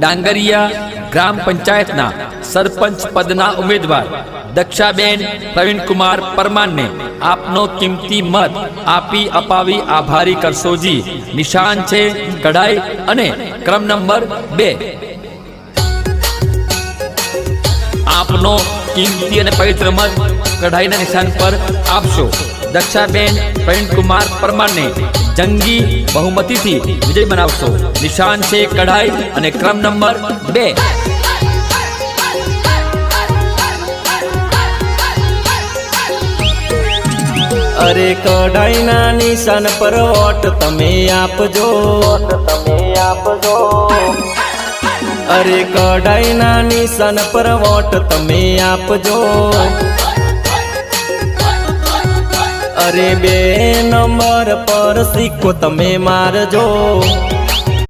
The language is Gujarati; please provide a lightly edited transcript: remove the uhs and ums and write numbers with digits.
ડાંગરિયા ગ્રામ પંચાયતના સરપંચ પદના ઉમેદવાર દક્ષાબેન પ્રવીણકુમાર પરમારને આપનો કિંમતી મત આપી અપાવી આભારી કરશોજી। નિશાન છે કઢાઈ અને ક્રમ નંબર 2। આપનો કિંમતી અને પવિત્ર મત કઢાઈના નિશાન પર આપશો। દક્ષાબેન પ્રવીણકુમાર પરમારને જંગી બહુમતીથી વિજય બનાવશો। નિશાન છે કઢાઈ અને ક્રમ નંબર 2। अरे कढ़ाईना निशान पर वोट तमे आपजो, अरे कढ़ाईना निशान पर वोट तमे आपजो। अरे 2 नंबर पर सिक्को तमे मारजो।